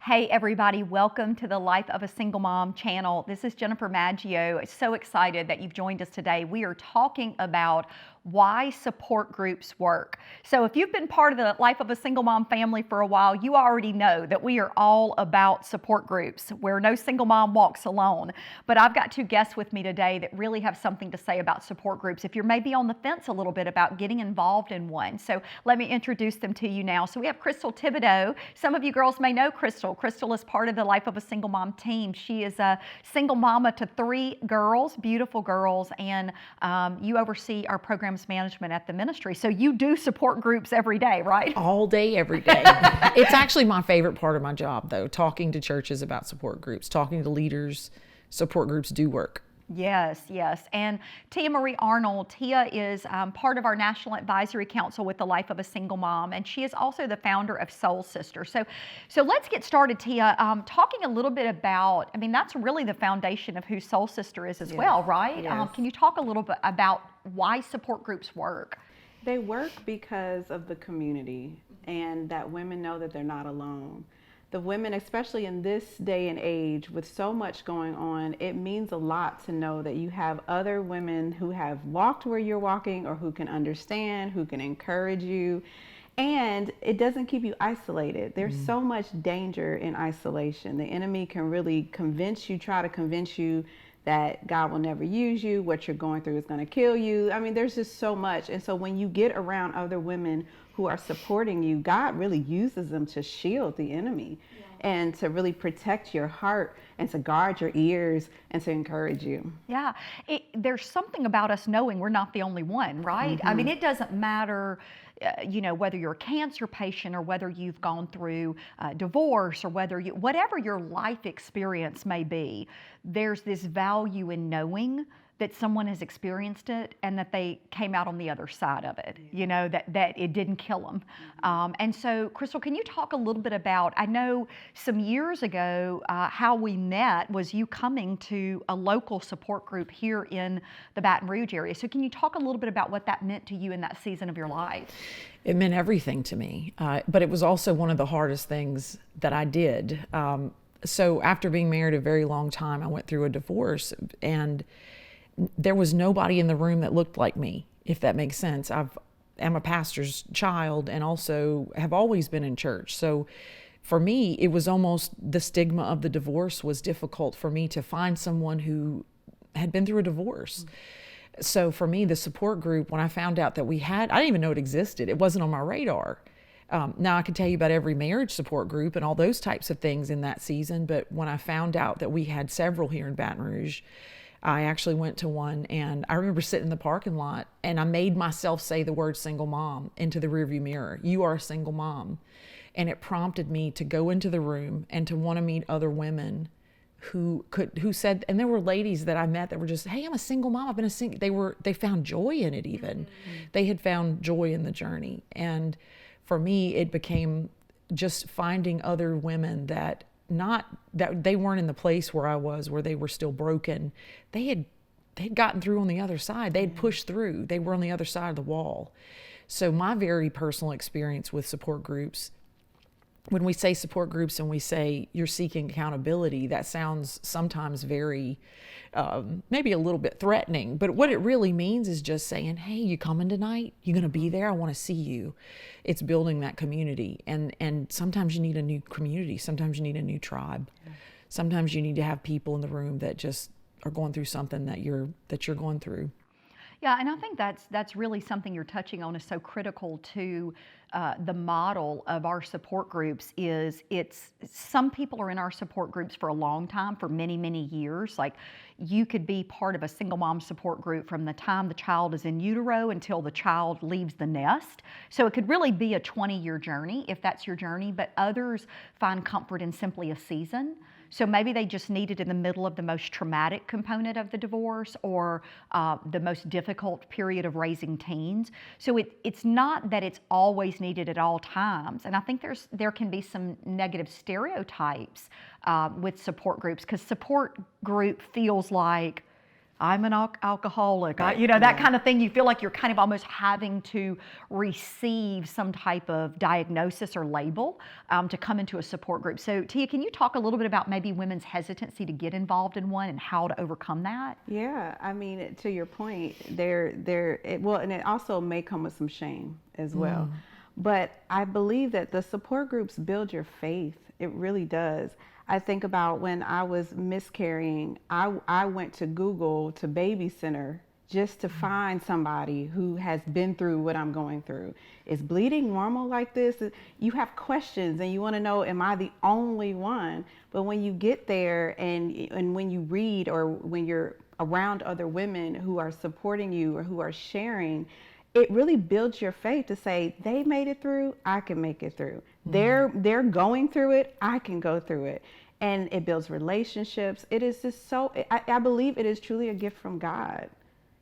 Hey everybody, welcome to the Life of a Single Mom channel. This is Jennifer Maggio. So excited that you've joined us today. We are talking about why support groups work. So if you've been part of the Life of a Single Mom family for a while, you already know that we are all about support groups where no single mom walks alone. But I've got two guests with me today that really have something to say about support groups if you're maybe on the fence a little bit about getting involved in one. So let me introduce them to you now. So we have Crystal Thibodeaux. Some of you girls may know Crystal. Crystal is part of the Life of a Single Mom team. She is a single mama to 3 girls, beautiful girls, and you oversee our programs management at the ministry. So you do support groups every day, right? All day, every day. It's actually my favorite part of my job, though, talking to churches about support groups, talking to leaders. Support groups do work. Yes, yes. And Tia Marie Arnold, Tia is part of our National Advisory Council with the Life of a Single Mom, and she is also the founder of SoulSister. So let's get started, Tia, talking a little bit about, I mean, that's really the foundation of who SoulSister is as well, right? Yes. Can you talk a little bit about why support groups work? They work because of the community and that women know that they're not alone. The women, especially in this day and age with so much going on, it means a lot to know that you have other women who have walked where you're walking or who can understand, who can encourage you. And it doesn't keep you isolated. There's so much danger in isolation. The enemy can really try to convince you that God will never use you, what you're going through is going to kill you. I mean, there's just so much. And so when you get around other women who are supporting you, God really uses them to shield the enemy and to really protect your heart and to guard your ears and to encourage you. Yeah, there's something about us knowing we're not the only one, right? I mean, it doesn't matter, whether you're a cancer patient or whether you've gone through divorce or whatever your life experience may be, there's this value in knowing that someone has experienced it and that they came out on the other side of it, that it didn't kill them. And so, Crystal, can you talk a little bit about, I know some years ago, how we met was you coming to a local support group here in the Baton Rouge area. So can you talk a little bit about what that meant to you in that season of your life? It meant everything to me, but it was also one of the hardest things that I did. So after being married a very long time, I went through a divorce, and there was nobody in the room that looked like me, if that makes sense. I'm a pastor's child and also have always been in church. So for me, it was almost the stigma of the divorce was difficult for me to find someone who had been through a divorce. So for me, the support group, when I found out that I didn't even know it existed. It wasn't on my radar. Now I can tell you about every marriage support group and all those types of things in that season. But when I found out that we had several here in Baton Rouge, I actually went to one, and I remember sitting in the parking lot and I made myself say the word single mom into the rearview mirror. You are a single mom. And it prompted me to go into the room and to want to meet other women who said, and there were ladies that I met that were just, hey, I'm a single mom. I've been a single. They found joy in it even. They had found joy in the journey. And for me, it became just finding other women that they weren't in the place where I was, where they were still broken. They'd gotten through on the other side. They'd pushed through. They were on the other side of the wall. So my very personal experience with support groups, when we say support groups and we say you're seeking accountability, that sounds sometimes very, maybe a little bit threatening. But what it really means is just saying, hey, you coming tonight? You going to be there? I want to see you. It's building that community. And sometimes you need a new community. Sometimes you need a new tribe. Sometimes you need to have people in the room that just are going through something that you're going through. Yeah, and I think that's really something you're touching on is so critical to the model of our support groups. Some people are in our support groups for a long time, for many, many years. Like you could be part of a single mom support group from the time the child is in utero until the child leaves the nest. So it could really be a 20-year journey if that's your journey, but others find comfort in simply a season. So maybe they just need it in the middle of the most traumatic component of the divorce or the most difficult period of raising teens. So it's not that it's always needed at all times. And I think there can be some negative stereotypes with support groups, because support group feels like I'm an alcoholic, Right. that Yeah. kind of thing. You feel like you're kind of almost having to receive some type of diagnosis or label to come into a support group. So Tia, can you talk a little bit about maybe women's hesitancy to get involved in one and how to overcome that? Yeah, I mean, to your point, and it also may come with some shame as well. But I believe that the support groups build your faith. It really does. I think about when I was miscarrying, I went to Google to baby center just to find somebody who has been through what I'm going through. Is bleeding normal like this? You have questions and you want to know, am I the only one? But when you get there and when you read or when you're around other women who are supporting you or who are sharing, it really builds your faith to say, they made it through, I can make it through. They're going through it, I can go through it. And it builds relationships. It is just I believe it is truly a gift from God.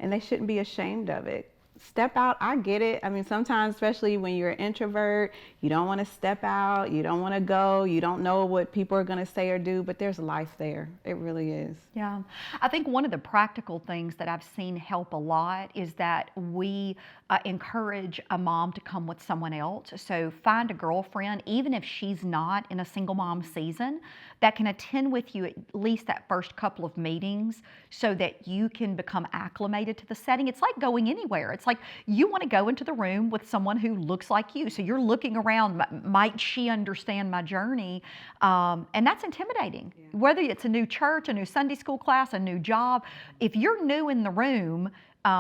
And they shouldn't be ashamed of it. Step out, I get it. I mean, sometimes, especially when you're an introvert, you don't want to step out, you don't want to go, you don't know what people are going to say or do, but there's life there. It really is. Yeah. I think one of the practical things that I've seen help a lot is that we encourage a mom to come with someone else. So find a girlfriend, even if she's not in a single mom season, that can attend with you at least that first couple of meetings so that you can become acclimated to the setting. It's like going anywhere. It's like you want to go into the room with someone who looks like you. So you're looking around, might she understand my journey? And that's intimidating. Yeah. Whether it's a new church, a new Sunday school class, a new job, if you're new in the room,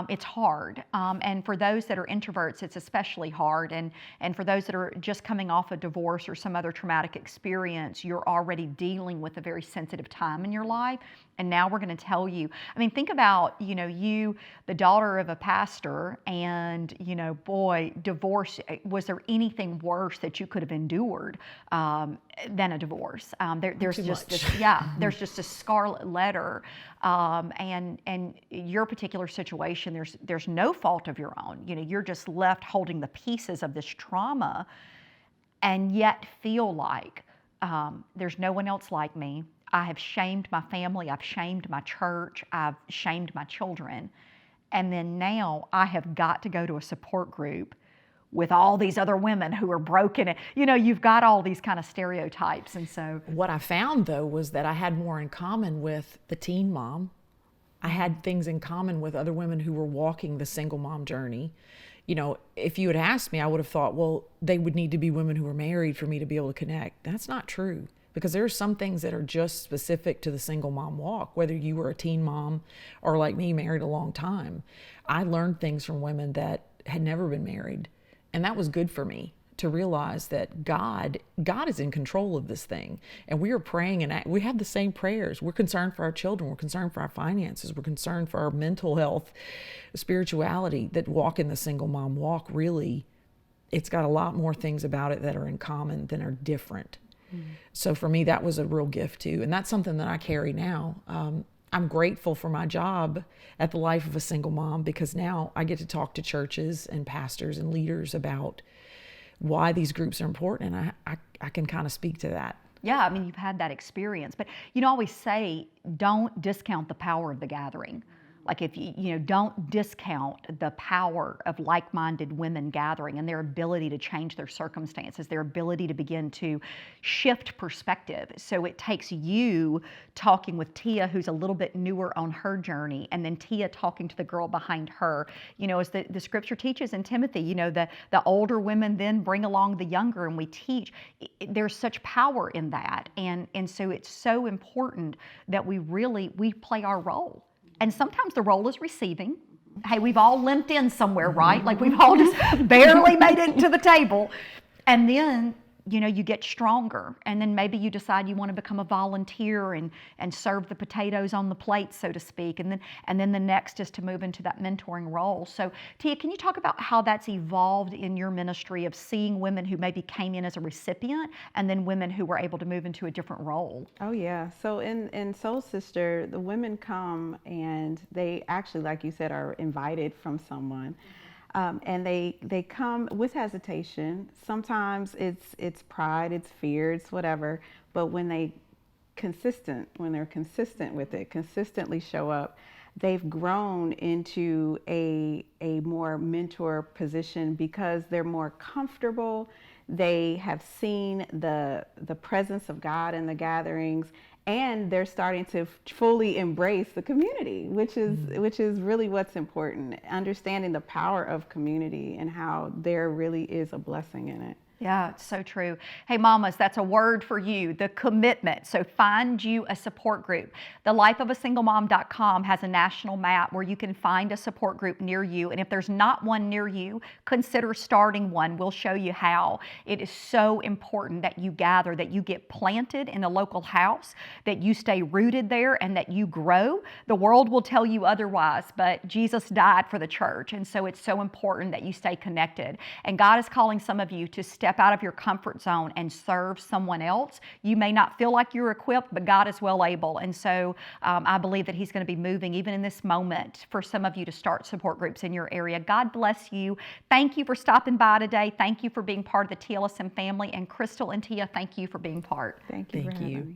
it's hard. And for those that are introverts, it's especially hard. And for those that are just coming off a divorce or some other traumatic experience, you're already dealing with a very sensitive time in your life. And now we're going to tell you, I mean, think about, you, the daughter of a pastor, and, boy, divorce. Was there anything worse that you could have endured than a divorce? There's just this, there's just a scarlet letter. And your particular situation, there's no fault of your own. You're just left holding the pieces of this trauma, and yet feel like there's no one else like me. I have shamed my family, I've shamed my church, I've shamed my children. And then now I have got to go to a support group with all these other women who are broken. You've got all these kind of stereotypes. And so what I found though was that I had more in common with the teen mom. I had things in common with other women who were walking the single mom journey. If you had asked me, I would have thought, well, they would need to be women who were married for me to be able to connect. That's not true. Because there are some things that are just specific to the single mom walk, whether you were a teen mom or like me, married a long time. I learned things from women that had never been married. And that was good for me to realize that God is in control of this thing. And we are praying and we have the same prayers. We're concerned for our children. We're concerned for our finances. We're concerned for our mental health, spirituality. That walk in the single mom walk, really, it's got a lot more things about it that are in common than are different. So for me, that was a real gift too. And that's something that I carry now. I'm grateful for my job at the Life of a Single Mom, because now I get to talk to churches and pastors and leaders about why these groups are important. And I can kind of speak to that. Yeah, I mean, you've had that experience. But I always say, don't discount the power of the gathering. Like if don't discount the power of like-minded women gathering and their ability to change their circumstances, their ability to begin to shift perspective. So it takes you talking with Tia, who's a little bit newer on her journey, and then Tia talking to the girl behind her. As the scripture teaches in Timothy, the older women then bring along the younger, and we teach. There's such power in that. And so it's so important that we play our role. And sometimes the role is receiving. Hey, we've all limped in somewhere, right? Like we've all just barely made it to the table. And then, you get stronger. And then maybe you decide you want to become a volunteer and serve the potatoes on the plate, so to speak. And then the next is to move into that mentoring role. So Tia, can you talk about how that's evolved in your ministry of seeing women who maybe came in as a recipient and then women who were able to move into a different role? Oh yeah. So in SoulSister, the women come and they actually, like you said, are invited from someone. And they come with hesitation. Sometimes it's pride, it's fear, it's whatever. But when they're consistent with it, consistently show up, they've grown into a more mentor position because they're more comfortable. They have seen the presence of God in the gatherings, and they're starting to fully embrace the community, which is really what's important. Understanding the power of community and how there really is a blessing in it. Yeah, it's so true. Hey, mamas, that's a word for you, the commitment. So find you a support group. TheLifeOfASingleMom.com has a national map where you can find a support group near you. And if there's not one near you, consider starting one. We'll show you how. It is so important that you gather, that you get planted in a local house, that you stay rooted there, and that you grow. The world will tell you otherwise, but Jesus died for the church. And so it's so important that you stay connected. And God is calling some of you to step out of your comfort zone and serve someone else. You may not feel like you're equipped, but God is well able. And so I believe that He's going to be moving even in this moment for some of you to start support groups in your area. God bless you. Thank you for stopping by today. Thank you for being part of the TLSM family. And Crystal and Tia, thank you for being part. Thank you for having me.